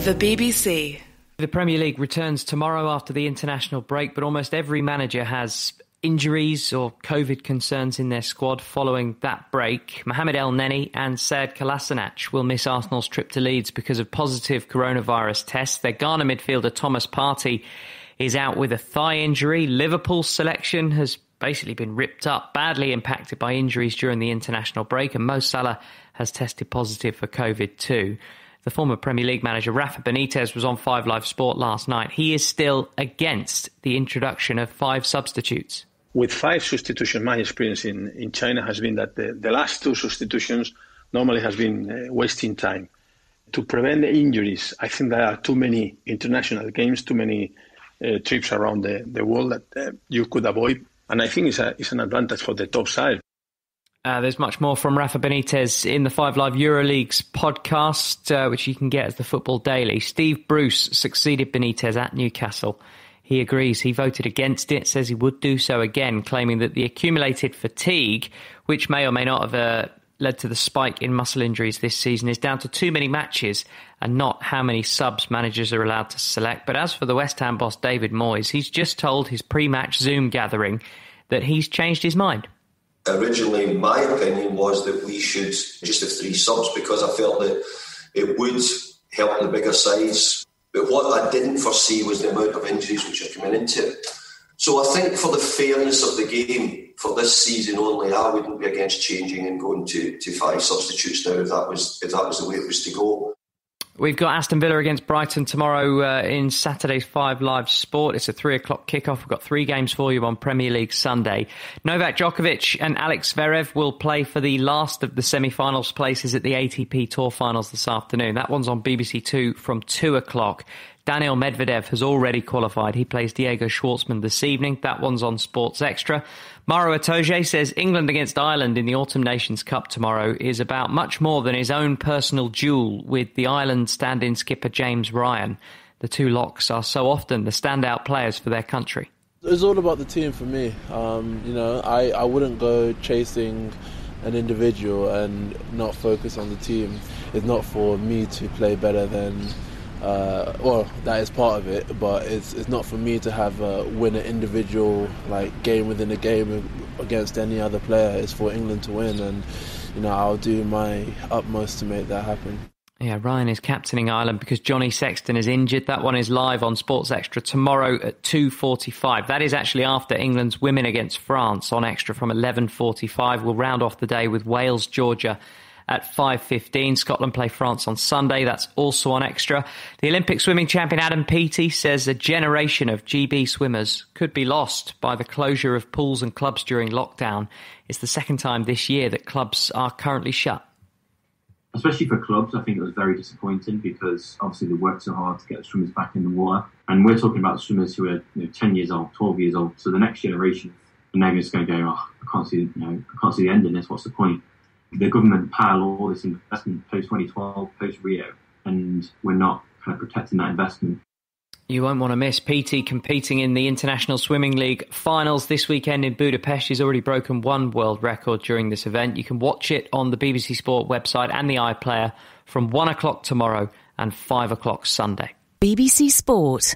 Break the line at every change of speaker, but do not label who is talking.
The BBC.
The Premier League returns tomorrow after the international break, but almost every manager has injuries or COVID concerns in their squad following that break. Mohamed El Neni and Sead Kolasinac will miss Arsenal's trip to Leeds because of positive coronavirus tests. Their Ghana midfielder Thomas Partey is out with a thigh injury. Liverpool's selection has basically been ripped up, badly impacted by injuries during the international break, and Mo Salah has tested positive for COVID too. The former Premier League manager Rafa Benitez was on 5 Live Sport last night. He is still against the introduction of 5 substitutes.
With 5 substitutions, my experience in China has been that the last 2 substitutions normally has been wasting time. To prevent the injuries, I think there are too many international games, too many trips around the world that you could avoid. And I think it's an advantage for the top side.
There's much more from Rafa Benitez in the 5 Live EuroLeague's podcast, which you can get as the Football Daily. Steve Bruce succeeded Benitez at Newcastle. He agrees he voted against it, says he would do so again, claiming that the accumulated fatigue, which may or may not have led to the spike in muscle injuries this season, is down to too many matches and not how many subs managers are allowed to select. But as for the West Ham boss David Moyes, he's just told his pre-match Zoom gathering that he's changed his mind.
Originally, my opinion was that we should just have 3 subs because I felt that it would help the bigger sides. But what I didn't foresee was the amount of injuries which are coming into it. So I think for the fairness of the game, for this season only, I wouldn't be against changing and going to 5 substitutes now if that was the way it was to go.
We've got Aston Villa against Brighton tomorrow in Saturday's 5 Live Sport. It's a 3 o'clock kickoff. We've got 3 games for you on Premier League Sunday. Novak Djokovic and Alex Zverev will play for the last of the semi-finals places at the ATP Tour Finals this afternoon. That one's on BBC 2 from 2 o'clock. Daniil Medvedev has already qualified. He plays Diego Schwartzman this evening. That one's on Sports Extra. Maro Itoje says England against Ireland in the Autumn Nations Cup tomorrow is about much more than his own personal duel with the Ireland stand-in skipper James Ryan. The 2 locks are so often the standout players for their country.
It's all about the team for me. I wouldn't go chasing an individual and not focus on the team. It's not for me to play better than... that is part of it, but it's not for me to have win an individual game within a game against any other player. It's for England to win, and I'll do my utmost to make that happen.
Yeah, Ryan is captaining Ireland because Johnny Sexton is injured. That one is live on Sports Extra tomorrow at 2:45. That is actually after England's women against France on Extra from 11:45. We'll round off the day with Wales, Georgia at 5:15. Scotland play France on Sunday. That's also on Extra. The Olympic swimming champion Adam Peaty says a generation of GB swimmers could be lost by the closure of pools and clubs during lockdown. It's the second time this year that clubs are currently shut.
Especially for clubs, I think it was very disappointing because obviously they worked so hard to get the swimmers back in the water. And we're talking about swimmers who are 10 years old, 12 years old. So the next generation, and they're just going to go, I can't see the end in this. What's the point? The government piled all this investment post-2012, post-Rio, and we're not kind of protecting that investment.
You won't want to miss Peaty competing in the International Swimming League finals this weekend in Budapest. He's already broken 1 world record during this event. You can watch it on the BBC Sport website and the iPlayer from 1 o'clock tomorrow and 5 o'clock Sunday.
BBC Sport.